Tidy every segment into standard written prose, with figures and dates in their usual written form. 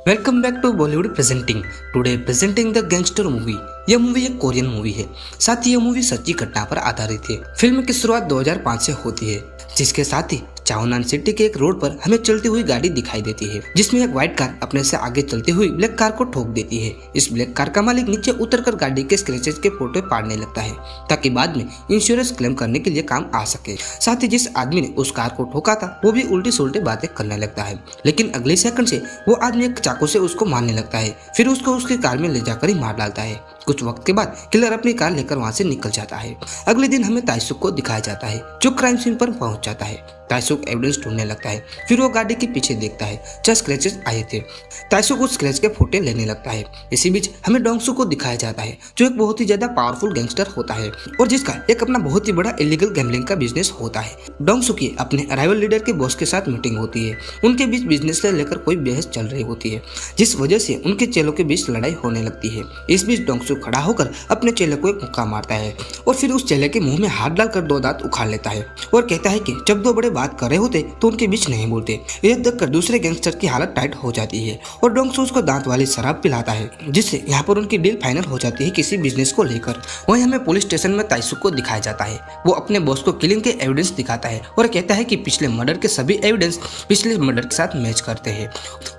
Welcome back to Bollywood presenting. Today presenting the gangster movie. यह movie एक Korean movie है। साथ ही यह मूवी सच्ची घटना पर आधारित है। फिल्म की शुरुआत 2005 से होती है, जिसके साथ ही चाओनान सिटी के एक रोड पर हमें चलती हुई गाड़ी दिखाई देती है, जिसमें एक व्हाइट कार अपने से आगे चलती हुई ब्लैक कार को ठोक देती है। इस ब्लैक कार का मालिक नीचे उतरकर गाड़ी के स्क्रैचेस के फोटो पाड़ने लगता है, ताकि बाद में इंश्योरेंस क्लेम करने के लिए काम आ सके। साथ ही जिस आदमी ने उस कार को ठोका था वो भी उल्टी सुल्टी बातें करने लगता है, लेकिन अगले सेकंड से वो आदमी एक चाकू से उसको मारने लगता है, फिर उसको उसकी कार में ले जाकर ही मार डालता है। कुछ वक्त के बाद किलर अपनी कार लेकर वहां से निकल जाता है। अगले दिन हमें ताइसुक को दिखाया जाता है, जो क्राइम सीन पर पहुंच जाता है। ताइसुक एविडेंस ढूंढने लगता है, फिर वो गाड़ी के पीछे देखता है जहाँ स्क्रैचेस आए थे। ताइसुक उस स्क्रैच के फोटो लेने लगता है। इसी बीच हमें डोंगसू को दिखाया जाता है, जो एक बहुत ही ज्यादा पावरफुल गैंगस्टर होता है और जिसका एक अपना बहुत ही बड़ा इलीगल गैम्बलिंग का बिजनेस होता है। डोंगसू की अपने अराइवल लीडर के बॉस के साथ मीटिंग होती है। उनके बीच बिजनेस से लेकर कोई बहस चल रही होती है, जिस वजह से उनके चेलों के बीच लड़ाई होने लगती है। इस बीच डोंगसू खड़ा होकर अपने चेले को एक मुक्का मारता है और फिर उस चेले के मुंह में हाथ डालकर 2 दांत उखाड़ लेता है और कहता है कि जब 2 बड़े बात कर रहे होते तो उनके बीच नहीं बोलते। यह देखकर दूसरे गैंगस्टर की हालत टाइट हो जाती है और डोंगसू उसको दांत वाली शराब पिलाता है, जिससे यहाँ पर उनकी डील फाइनल हो जाती है किसी बिजनेस को लेकर। वहीं हमें पुलिस स्टेशन में ताइसुक को दिखाया जाता है। वो अपने बॉस को किलिंग के एविडेंस दिखाता है और कहता है कि पिछले मर्डर के सभी एविडेंस पिछले मर्डर के साथ मैच करते हैं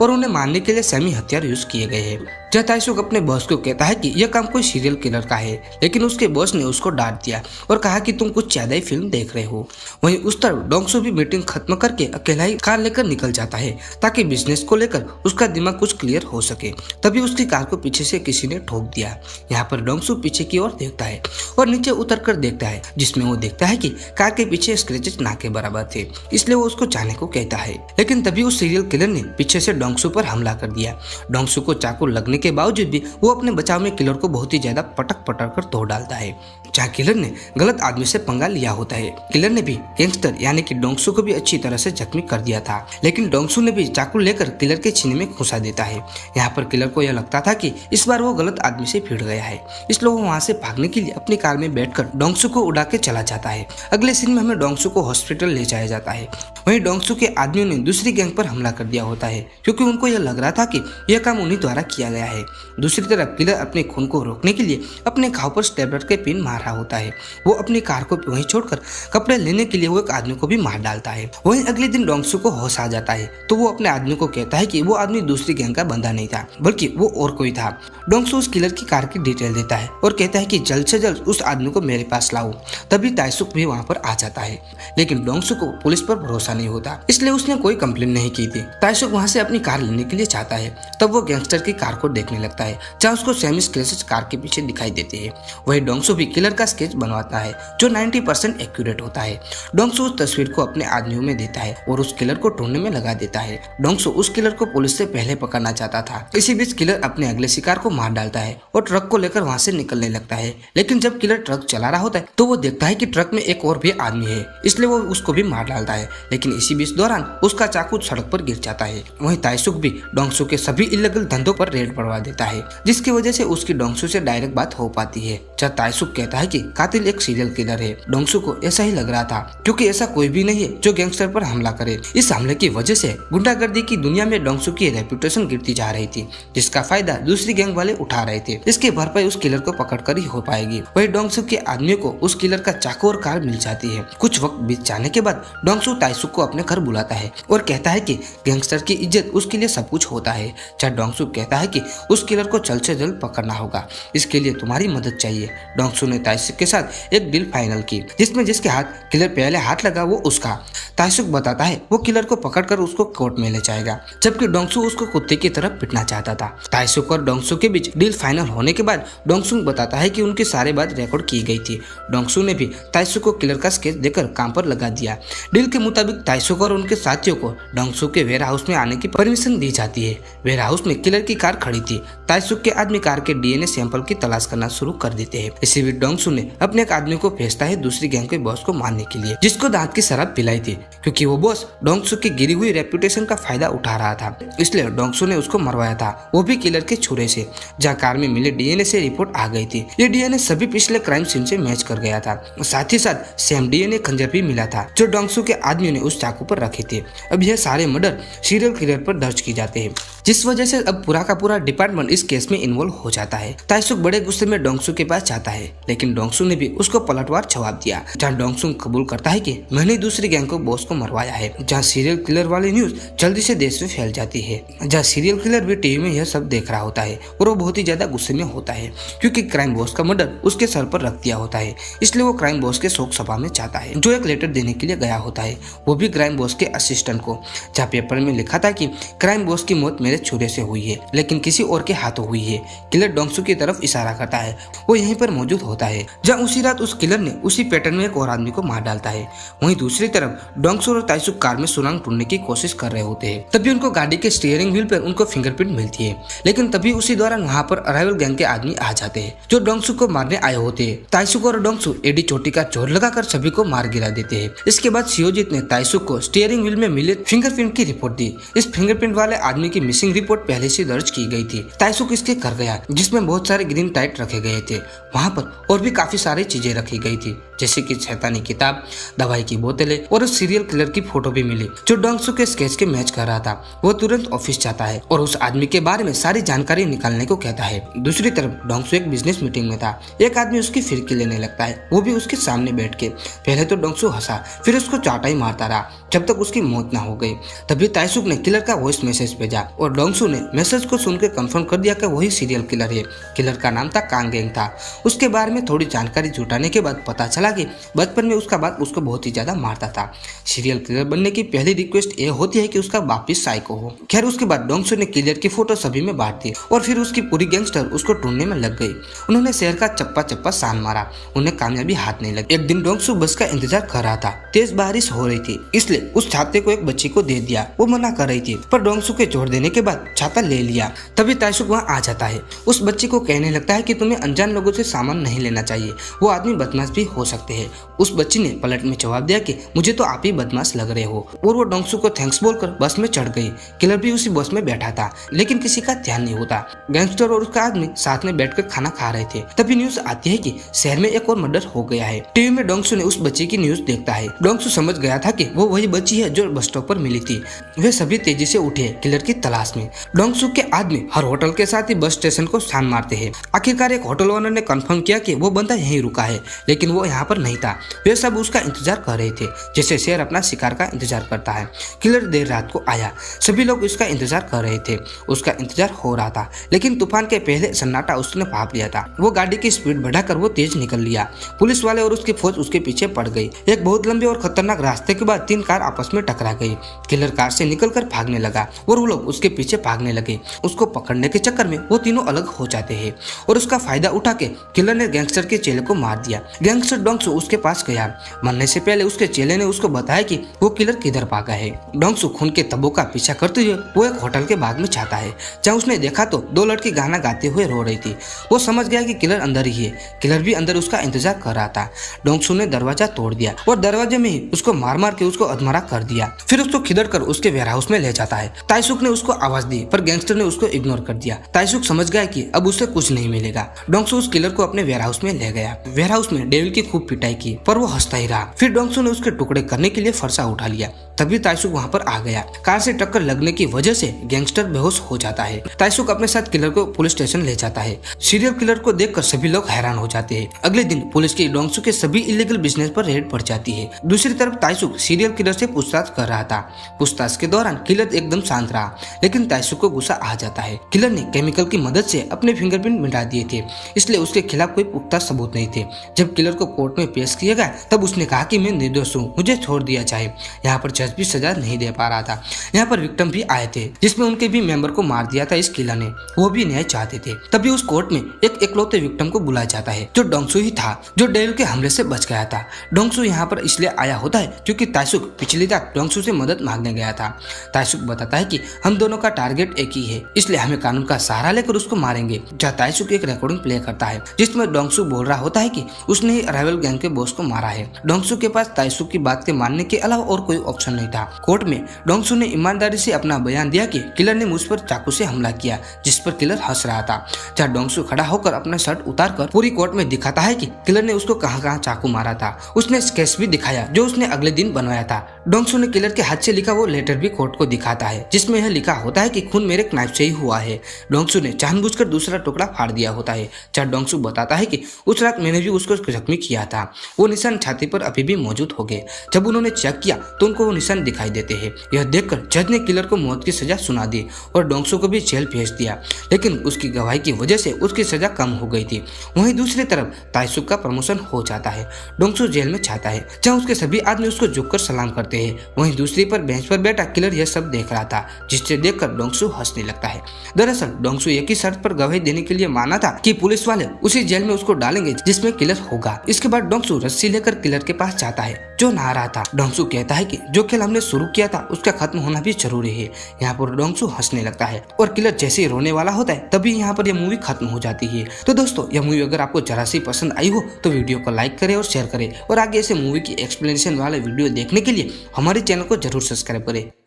और उन्हें मारने के लिए सेमी हथियार यूज किए गए हैं। जब ताइसुक अपने बॉस को कहता है कि यह काम कोई सीरियल किलर का है, लेकिन उसके बॉस ने उसको डांट दिया और कहा कि तुम कुछ ज्यादा ही फिल्म देख रहे हो। वहीं उस तरफ डोंगसू भी मीटिंग खत्म करके अकेला ही कार लेकर निकल जाता है, ताकि बिजनेस को लेकर उसका दिमाग कुछ क्लियर हो सके। तभी उसकी कार को पीछे से किसी ने ठोक दिया। यहाँ पर डोंगसू पीछे की ओर देखता है और नीचे उतर कर देखता है, जिसमें वो देखता है कि कार के पीछे स्क्रैचेस ना के बराबर थे, इसलिए वो उसको जाने को कहता है। लेकिन तभी उस सीरियल किलर ने पीछे से डोंगसू पर हमला कर दिया। डोंगसू को चाकू लगने के बावजूद भी वो अपने बचाव में किलर को बहुत ही ज्यादा पटक कर तोड़ डालता है। जहाँ किलर ने गलत आदमी से पंगा लिया होता है। किलर ने भी गैंगस्टर यानी कि डोंगसू को भी अच्छी तरह से जख्मी कर दिया था, लेकिन डोंगसू ने भी चाकू लेकर किलर के सीने में घुसा देता है। यहाँ पर किलर को यह लगता था कि इस बार वो गलत आदमी से भिड़ गया है, इसलिए वो वहाँ से भागने के लिए अपनी कार में बैठकर डोंगसू को उड़ा के चला जाता है। अगले सीन में हमें डोंगसू को हॉस्पिटल ले जाया जाता है। वहीं डोंगसू के आदमियों ने दूसरी गैंग पर हमला कर दिया होता है, क्योंकि उनको यह लग रहा था कि यह काम उन्हीं द्वारा किया गया है। दूसरी तरफ किलर अपने खून को रोकने के लिए अपने घाव पर स्टेपलर के पिन मार रहा होता है। वो अपनी कार को वहीं छोड़कर कपड़े लेने के लिए वो एक आदमी को भी मार डालता है। वहीं अगले दिन डोंगसू को होश आ जाता है, तो वो अपने आदमी को कहता है कि वो आदमी दूसरी गैंग का बंदा नहीं था, बल्कि वो और कोई था। डोंगसू उस किलर की कार की डिटेल देता है और कहता है कि जल्द से जल्द उस आदमी को मेरे पास लाओ। तभी ताइसुक भी वहाँ पर आ जाता है, लेकिन डोंगसू को पुलिस पर भरोसा नहीं होता, इसलिए उसने कोई कंप्लेन नहीं की थी। ताइसुक वहाँ से अपनी कार लेने के लिए चाहता है। तब वो गैंगस्टर की कार को देखने लगता है, जहाँ उसको सेमी स्क्रैचेस कार के पीछे दिखाई देते हैं। वही डोंगसू भी किलर का स्केच बनवाता है, जो 90% एक्यूरेट होता है। डोंगसू उस तस्वीर को अपने आदमियों में देता है और उस किलर को ढूंढने में लगा देता है। डोंगसू उस किलर को पुलिस से पहले पकड़ना चाहता था। इसी बीच किलर अपने अगले शिकार को मार डालता है और ट्रक को लेकर वहाँ से निकलने लगता है। लेकिन जब किलर ट्रक चला रहा होता है तो वो देखता है कि ट्रक में एक और भी आदमी है, इसलिए वो उसको भी मार डालता है। लेकिन इसी बीच दौरान उसका चाकू सड़क पर गिर जाता है। वहीं ताइसुक भी डोंगसू के सभी इलीगल धंधों पर रेड पड़वा देता है, जिसकी वजह से उसकी डोंगसू से डायरेक्ट बात हो पाती है। जब ताइसुक कहता है कि कातिल एक सीरियल किलर है। डोंगसू को ऐसा ही लग रहा था, क्योंकि ऐसा कोई भी नहीं है जो गैंगस्टर पर हमला करे। इस हमले की वजह से गुंडागर्दी की दुनिया में डोंगसू की रेपुटेशन गिरती जा रही थी, जिसका फायदा दूसरी गैंग वाले उठा रहे थे। इसकी भरपाई उस किलर को पकड़कर ही हो पाएगी। वही डोंगसू के आदमियों को उस किलर का चाकू और कार मिल जाती है। कुछ वक्त बीत जाने के बाद डोंगसू ताइसुक को अपने घर बुलाता है और कहता है कि गैंगस्टर की इज्जत उसके लिए सब कुछ होता है। जब डोंगसू कहता है कि उस किलर को जल्द से जल्द पकड़ना होगा, इसके लिए तुम्हारी मदद चाहिए। डोंगसू ने ताइसुक के साथ एक डील फाइनल की, जिसमें जिसके हाथ किलर पहले हाथ लगा वो उसका। ताइसुक बताता है वो किलर को पकड़कर उसको कोर्ट में ले जाएगा, जबकि डोंगसू उसको कुत्ते की तरफ पिटना चाहता था। ताइसुक और डोंगसू के बीच डील फाइनल होने के बाद डोंगसू बताता है कि उनकी सारी बात रिकॉर्ड की गई थी। डोंगसू ने भी ताइसुक को किलर का स्केच देकर काम पर लगा दिया। डील के मुताबिक ताइसुक और उनके साथियों को डोंगसू के वेयर हाउस में आने की परमिशन दी जाती है। वेयर हाउस में किलर की कार खड़ी रही थी। ताइसुक के आदमी कार के डीएनए सैंपल की तलाश करना शुरू कर देते हैं। इसी बीच डोंगसू ने अपने एक आदमी को भेजता है दूसरी गैंग के बॉस को मारने के लिए, जिसको दांत की शराब पिलाई थी, क्योंकि वो बॉस डोंगसू की गिरी हुई रेपुटेशन का फायदा उठा रहा था। इसलिए डोंगसू ने उसको मरवाया था, वो भी किलर के छुरे से। जहाँ कार में मिले डीएनए से रिपोर्ट आ गई थी। ये डीएनए सभी पिछले क्राइम सीन से मैच कर गया था। साथ ही साथ सेम डीएनए खंजर भी मिला था जो डोंगसू के आदमियों ने उस चाकू पर रखे थे। अब यह सारे मर्डर सीरियल किलर पर दर्ज की जाते हैं, जिस वजह से अब पूरा का पूरा डिपार्टमेंट इस केस में इन्वॉल्व हो जाता है। ताइसुक बड़े गुस्से में डोंगसू के पास जाता है, लेकिन डोंगसू ने भी उसको पलटवार जवाब दिया। जहाँ डोंगसू कबूल करता है कि मैंने दूसरी गैंग को बॉस को मरवाया है। जहाँ सीरियल किलर वाली न्यूज जल्दी से देश में फैल जाती है। जहाँ सीरियल किलर भी टीवी में यह सब देख रहा होता है और वो बहुत ही ज्यादा गुस्से में होता है, क्योंकि क्राइम बॉस का मर्डर उसके सर पर रख दिया होता है। इसलिए वो क्राइम बॉस के शोक सभा में जाता है, जो एक लेटर देने के लिए गया होता है, वो भी क्राइम बॉस के असिस्टेंट को। जहाँ पेपर में लिखा था कि क्राइम बॉस की मौत मेरे छुरे से हुई है, लेकिन किसी और के हाथों हुई है। किलर डोंगसू की तरफ इशारा करता है, वो यहीं पर मौजूद होता है। जहाँ उसी रात उस किलर ने उसी पैटर्न में एक और आदमी को मार डालता है। वहीं दूसरी तरफ डोंगसू और ताइसुक कार में सुरंग ढूंढने की कोशिश कर रहे होते हैं। तभी उनको गाड़ी के स्टीयरिंग व्हील पर उनको फिंगरप्रिंट मिलती है, लेकिन तभी उसी दौरान वहाँ पर अराइवल गैंग के आदमी आ जाते हैं, जो डोंगसू को मारने आए होते हैं। ताइसुक और डोंगसू एडी चोटी का जोर लगाकर सभी को मार गिरा देते हैं। इसके बाद शियोजित ने ताइसुक को स्टीयरिंग व्हील में मिले फिंगरप्रिंट की रिपोर्ट दी। इस फिंगरप्रिंट वाले आदमी की मिसिंग रिपोर्ट पहले से दर्ज की गई थी। ताइसुक इसके कर गया, जिसमें बहुत सारे ग्रीन टाइट रखे गए थे। वहाँ पर और भी काफी सारी चीजें रखी गई थी, जैसे कि शैतानी किताब, दवाई की बोतलें और उस सीरियल किलर की फोटो भी मिली, जो डोंगसू के स्केच के मैच कर रहा था। वो तुरंत ऑफिस जाता है और उस आदमी के बारे में सारी जानकारी निकालने को कहता है। दूसरी तरफ डोंगसू एक बिजनेस मीटिंग में था। एक आदमी उसकी फिरकी लेने लगता है, वो भी उसके सामने बैठ के। पहले तो डोंगसू हंसा, फिर उसको चाटा ही मारता रहा जब तक उसकी मौत ना हो गई। तभी ताइसुक ने किलर का वॉइस मैसेज भेजा और डोंगसू ने मैसेज को सुनकर कंफर्म कर दिया कि वही सीरियल किलर है। किलर का नाम था कांगेंग था। उसके बारे में थोड़ी जानकारी जुटाने के बाद पता चला कि बचपन में उसका बाप उसको बहुत ही ज्यादा मारता था। सीरियल किलर बनने की पहली रिक्वेस्ट ये होती है कि उसका बाप भी साइको हो। खैर उसके बाद डोंगसू ने किलर की फोटो सभी में बांट दी और फिर उसकी पूरी गैंगस्टर उसको ढूंढने में लग गई। उन्होंने शहर का चप्पा चप्पा सान मारा, उन्हें कामयाबी हाथ नहीं लगी। एक दिन डोंगसू बस का इंतजार कर रहा था। तेज बारिश हो रही थी, इसलिए उस छाते को एक बच्ची को दे दिया। वो मना कर रही थी, पर डोंगसू के जोर देने के बाद छाता ले लिया। तभी ताइसुक वहाँ आ जाता है। उस बच्ची को कहने लगता है कि तुम्हें अनजान लोगों से सामान नहीं लेना चाहिए, वो आदमी बदमाश भी हो सकते हैं। उस बच्ची ने पलट में जवाब दिया कि मुझे तो आप ही बदमाश लग रहे हो, और वो डोंगसू को थैंक्स बोलकर बस में चढ़ गई। किलर भी उसी बस में बैठा था, लेकिन किसी का ध्यान नहीं होता। गैंगस्टर और उसका आदमी साथ में बैठकर खाना खा रहे थे। तभी न्यूज आती है कि शहर में एक और मर्डर हो गया है। टीवी में डोंगसू ने उस बच्ची की न्यूज देखता है। डोंगसू समझ गया था कि वो वही बच्ची है जो बस स्टॉप पर मिली थी। वे सभी तेजी से उठे किलर की तलाश में। डोंगसू के आदमी हर होटल के साथ ही बस स्टेशन को छान मारते हैं। आखिरकार एक होटल ओनर ने कंफर्म किया कि वो बंदा यहीं रुका है, लेकिन वो यहाँ पर नहीं था। वे सब उसका इंतजार कर रहे थे, जैसे शेर अपना शिकार का इंतजार करता है। किलर देर रात को आया, सभी लोग उसका इंतजार कर रहे थे। उसका इंतजार हो रहा था, लेकिन तूफान के पहले सन्नाटा उसने भाप लिया था। वो गाड़ी की स्पीड बढ़ाकर वो तेज निकल लिया। पुलिस वाले और उसकी फौज उसके पीछे पड़ गई। एक बहुत लंबे और खतरनाक रास्ते के बाद 3 कार आपस में टकरा गई। किलर कार से निकलकर भागने लगा और वो लोग उसके पीछे भागने लगे। उसको पकड़ने के चक्कर में वो तीनों अलग हो जाते हैं और उसका फायदा उठा के किलर ने गैंगस्टर के चेले को मार दिया। गैंगस्टर डोंगसू उसके पास गया। मरने से पहले उसके चेले ने उसको बताया कि वो किलर किधर भागा है। डोंगसू खून के तब्बों का पीछा करते हुए वो एक होटल के बाग में जाता है। जहाँ उसने देखा तो 2 लड़की गाना गाते हुए रो रही थी। वो समझ गया कि किलर अंदर ही है। किलर भी अंदर उसका इंतजार कर रहा था। डोंगसू ने दरवाजा तोड़ दिया और दरवाजे में ही उसको मार मार के उसको अधमरा कर दिया। फिर उसको खिदड़ कर उसके वेयरहाउस में ले जाता है। ताइसुक ने उसको आवाज दी, पर गैंगस्टर ने उसको इग्नोर कर दिया। ताइसुक समझ गया कि अब उसे कुछ नहीं मिलेगा। डोंगसू उस किलर को अपने वेयरहाउस में ले गया। वेयरहाउस में डेविल की खूब पिटाई की, पर वो हंसता ही रहा। फिर डोंगसू ने उसके टुकड़े करने के लिए फरसा उठा लिया। तभी ताइसुक वहाँ पर आ गया। कार से टक्कर लगने की वजह से गैंगस्टर बेहोश हो जाता है। ताइसुक अपने साथ किलर को पुलिस स्टेशन ले जाता है। सीरियल किलर को देखकर सभी लोग हैरान हो जाते हैं। अगले दिन पुलिस की डोंगसू के सभी इलीगल बिजनेस पर रेड पड़ जाती है। दूसरी तरफ ताइसुक सीरियल किलर से पूछताछ कर रहा था। पूछताछ के दौरान किलर एकदम शांत रहा, लेकिन ताइसुक को गुस्सा आ जाता है। किलर ने केमिकल की मदद से अपने फिंगरप्रिंट मिटा दिए थे, इसलिए उसके खिलाफ कोई पुख्ता सबूत नहीं थे। जब किलर को कोर्ट कोर्ट में पेश किया गया तब उसने कहा कि मैं निर्दोष हूँ, मुझे छोड़ दिया जाए। यहाँ पर जज भी सजा नहीं दे पा रहा था। यहाँ पर विक्टिम भी आए थे जिसमें उनके भी मेंबर को मार दिया था इस किलर ने, वो भी न्याय चाहते थे। तभी उस कोर्ट में एक इकलौते विक्टिम को बुलाया जाता है जो डोंगसू ही था, जो डेविल के हमले से बच गया था। डोंगसू यहाँ पर इसलिए आया होता है क्योंकि ताइसुक पिछली रात डोंगसू से मदद मांगने गया था। ताइसुक बताता है कि हम दोनों का टारगेट एक ही है, इसलिए हमें कानून का सहारा लेकर उसको मारेंगे। जहाँ ताइसुक एक रिकॉर्डिंग प्ले करता है जिसमें डोंगसू बोल रहा होता है कि उसने ही राइवल गैंग के बॉस को मारा है। डोंगसू के पास ताइसुक की बात के मानने के अलावा और कोई ऑप्शन नहीं था। कोर्ट में डोंगसू ने ईमानदारी से अपना बयान दिया कि किलर ने मुझ पर चाकू से हमला किया, जिस पर किलर हंस रहा था। जहाँ डोंगसू खड़ा होकर अपना शर्ट उतारकर पूरी कोर्ट में दिखाता है कि किलर ने उसको कहां-कहां चाकू मारा था। उसने स्केच भी दिखाया जो उसने अगले दिन बनवाया था। डोंगसू ने किलर के हाथ से लिखा वो लेटर भी कोर्ट को दिखाता है जिसमें यह लिखा होता है कि खून मेरे नाइफ से ही हुआ है। डोंगसू ने जानबूझकर दूसरा टुकड़ा फाड़ दिया होता है। जहाँ डोंगसू बताता है कि उस रात मैंने भी उसको जख्मी किया था, वो निशान छाती पर अभी भी मौजूद हो गए। जब उन्होंने चेक किया तो उनको वो निशान दिखाई देते हैं। यह देखकर जज ने किलर को मौत की सजा सुना दी और डोंगसू को भी जेल भेज दिया, लेकिन उसकी गवाही की वजह से उसकी सजा कम हो गई थी। वहीं दूसरी तरफ ताइसुक का प्रमोशन हो जाता है। डोंगसू जेल में जाता है जहाँ उसके सभी आदमी उसको झुककर सलाम करते हैं। वहीं दूसरी पर बेंच पर बैठा किलर यह सब देख रहा था, जिससे देखकर डोंगसू हंसने लगता है। दरअसल डोंगसू एक ही शर्त पर गवाही देने के लिए माना था कि पुलिस वाले उसी जेल में उसको डालेंगे जिसमें किलर होगा। इसके बाद डोंगसू रस्सी लेकर किलर के पास जाता है जो नहा रहा था। डोंगसू कहता है कि जो खेल हमने शुरू किया था उसका खत्म होना भी जरूरी है। यहाँ पर डोंगसू हंसने लगता है और किलर जैसे ही रोने वाला होता है तभी यहाँ पर यह मूवी खत्म हो जाती है। तो दोस्तों यह मूवी अगर आपको जरा सी पसंद आई हो तो वीडियो को लाइक करें और शेयर करें और आगे ऐसे मूवी की एक्सप्लेनेशन वाले वीडियो देखने के लिए हमारे चैनल को जरूर सब्सक्राइब करें।